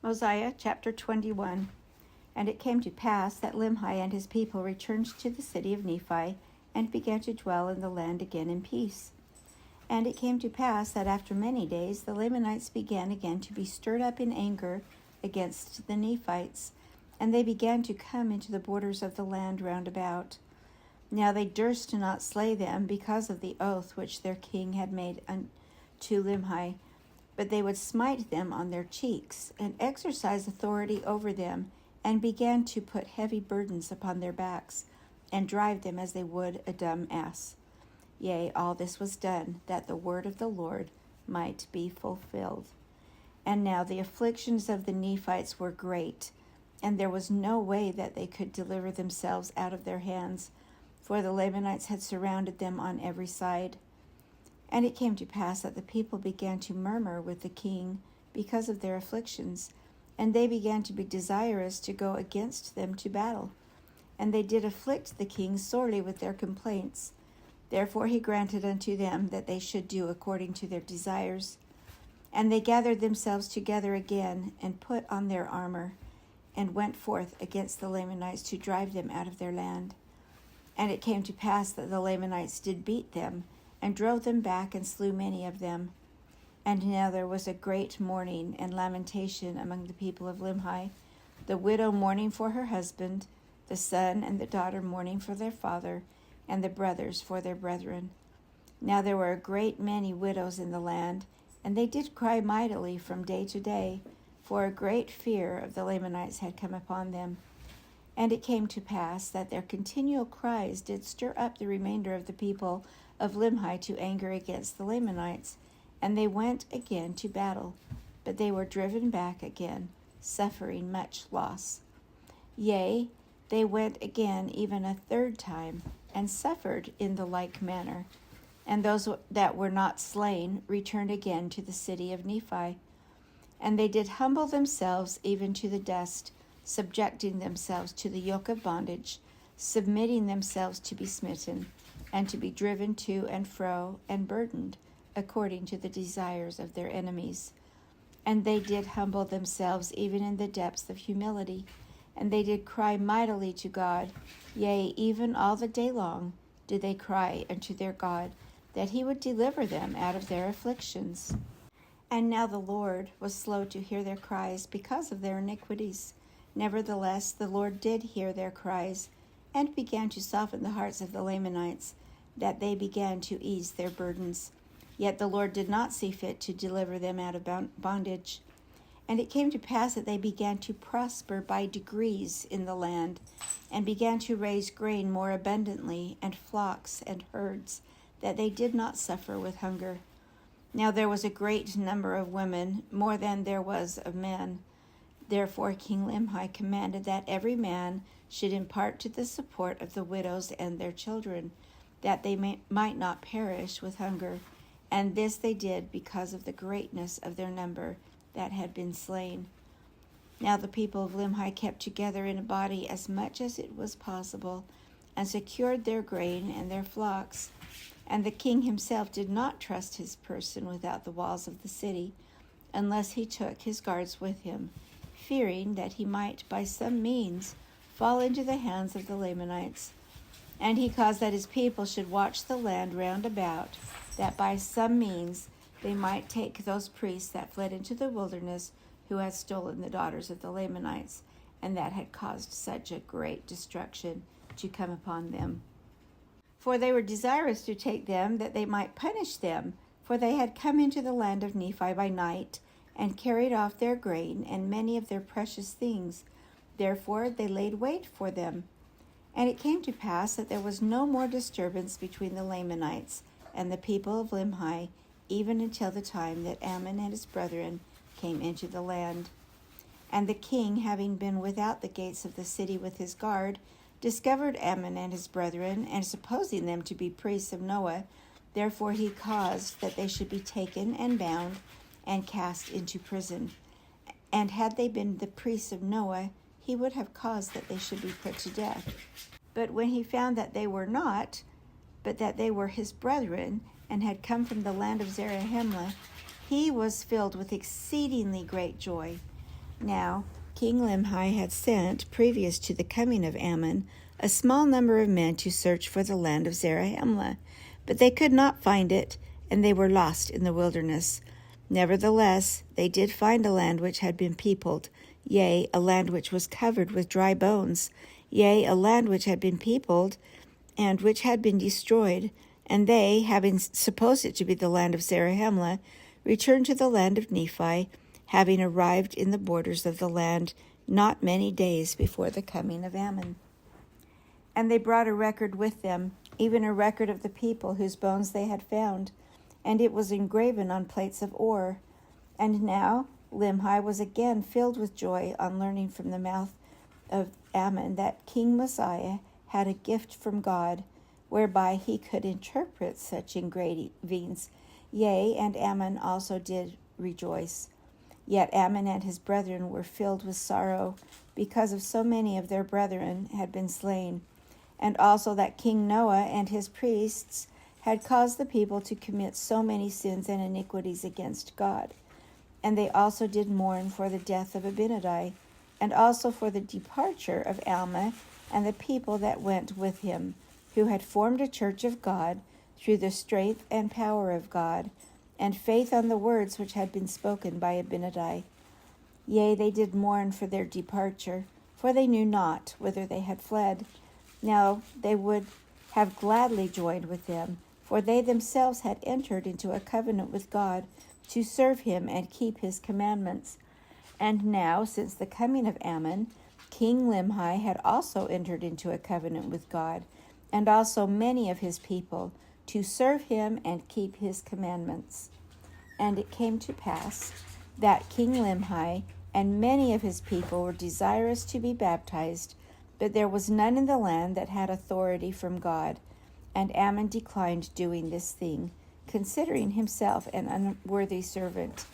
Mosiah chapter 21. And it came to pass that Limhi and his people returned to the city of Nephi, and began to dwell in the land again in peace. And it came to pass that after many days the Lamanites began again to be stirred up in anger against the Nephites, and they began to come into the borders of the land round about. Now they durst not slay them because of the oath which their king had made unto Limhi, but they would smite them on their cheeks, and exercise authority over them, and began to put heavy burdens upon their backs, and drive them as they would a dumb ass. Yea, all this was done, that the word of the Lord might be fulfilled. And now the afflictions of the Nephites were great, and there was no way that they could deliver themselves out of their hands, for the Lamanites had surrounded them on every side. And it came to pass that the people began to murmur with the king because of their afflictions, and they began to be desirous to go against them to battle. And they did afflict the king sorely with their complaints. Therefore he granted unto them that they should do according to their desires. And they gathered themselves together again, and put on their armor, and went forth against the Lamanites to drive them out of their land. And it came to pass that the Lamanites did beat them, and drove them back, and slew many of them. And now there was a great mourning and lamentation among the people of Limhi, the widow mourning for her husband, the son and the daughter mourning for their father, and the brothers for their brethren. Now there were a great many widows in the land, and they did cry mightily from day to day, for a great fear of the Lamanites had come upon them. And it came to pass that their continual cries did stir up the remainder of the people of Limhi to anger against the Lamanites, and they went again to battle, but they were driven back again, suffering much loss. Yea, they went again even a third time, and suffered in the like manner. And those that were not slain returned again to the city of Nephi. And they did humble themselves even to the dust, subjecting themselves to the yoke of bondage, submitting themselves to be smitten, and to be driven to and fro, and burdened, according to the desires of their enemies. And they did humble themselves even in the depths of humility, and they did cry mightily to God. Yea, even all the day long did they cry unto their God, that he would deliver them out of their afflictions. And now the Lord was slow to hear their cries because of their iniquities. Nevertheless, the Lord did hear their cries, and began to soften the hearts of the Lamanites, that they began to ease their burdens. Yet the Lord did not see fit to deliver them out of bondage. And it came to pass that they began to prosper by degrees in the land, and began to raise grain more abundantly, and flocks and herds, that they did not suffer with hunger. Now there was a great number of women, more than there was of men. Therefore King Limhi commanded that every man should impart to the support of the widows and their children, that they might not perish with hunger. And this they did because of the greatness of their number that had been slain. Now the people of Limhi kept together in a body as much as it was possible, and secured their grain and their flocks. And the king himself did not trust his person without the walls of the city, unless he took his guards with him, fearing that he might by some means fall into the hands of the Lamanites. And he caused that his people should watch the land round about, that by some means they might take those priests that fled into the wilderness, who had stolen the daughters of the Lamanites, and that had caused such a great destruction to come upon them. For they were desirous to take them, that they might punish them, for they had come into the land of Nephi by night, and carried off their grain and many of their precious things. Therefore they laid wait for them. And it came to pass that there was no more disturbance between the Lamanites and the people of Limhi, even until the time that Ammon and his brethren came into the land. And the king, having been without the gates of the city with his guard, discovered Ammon and his brethren, and supposing them to be priests of Noah, therefore he caused that they should be taken and bound and cast into prison. And had they been the priests of Noah, he would have caused that they should be put to death. But when he found that they were not, but that they were his brethren, and had come from the land of Zarahemla, he was filled with exceedingly great joy. Now, King Limhi had sent, previous to the coming of Ammon, a small number of men to search for the land of Zarahemla, but they could not find it, and they were lost in the wilderness. Nevertheless, they did find a land which had been peopled, yea, a land which was covered with dry bones, yea, a land which had been peopled, and which had been destroyed. And they, having supposed it to be the land of Zarahemla, returned to the land of Nephi, having arrived in the borders of the land not many days before the coming of Ammon. And they brought a record with them, even a record of the people whose bones they had found, and it was engraven on plates of ore. And now Limhi was again filled with joy on learning from the mouth of Ammon that King Mosiah had a gift from God, whereby he could interpret such engravings. Yea, and Ammon also did rejoice. Yet Ammon and his brethren were filled with sorrow, because of so many of their brethren had been slain, and also that King Noah and his priests had caused the people to commit so many sins and iniquities against God. And they also did mourn for the death of Abinadi, and also for the departure of Alma and the people that went with him, who had formed a church of God through the strength and power of God, and faith on the words which had been spoken by Abinadi. Yea, they did mourn for their departure, for they knew not whither they had fled. Now they would have gladly joined with them, for they themselves had entered into a covenant with God to serve him and keep his commandments. And now, since the coming of Ammon, King Limhi had also entered into a covenant with God, and also many of his people, to serve him and keep his commandments. And it came to pass that King Limhi and many of his people were desirous to be baptized, but there was none in the land that had authority from God. And Ammon declined doing this thing, considering himself an unworthy servant.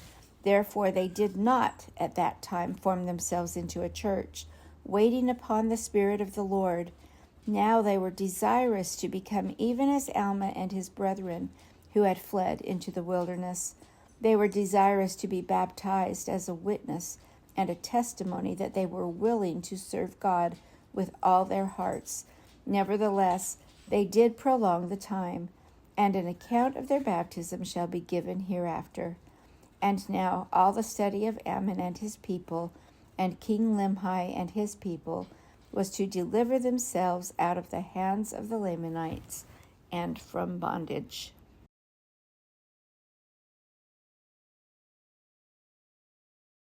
Therefore they did not at that time form themselves into a church, waiting upon the Spirit of the Lord. Now they were desirous to become even as Alma and his brethren, who had fled into the wilderness. They were desirous to be baptized as a witness and a testimony that they were willing to serve God with all their hearts. Nevertheless, they did prolong the time, and an account of their baptism shall be given hereafter. And now all the study of Ammon and his people, and King Limhi and his people, was to deliver themselves out of the hands of the Lamanites and from bondage.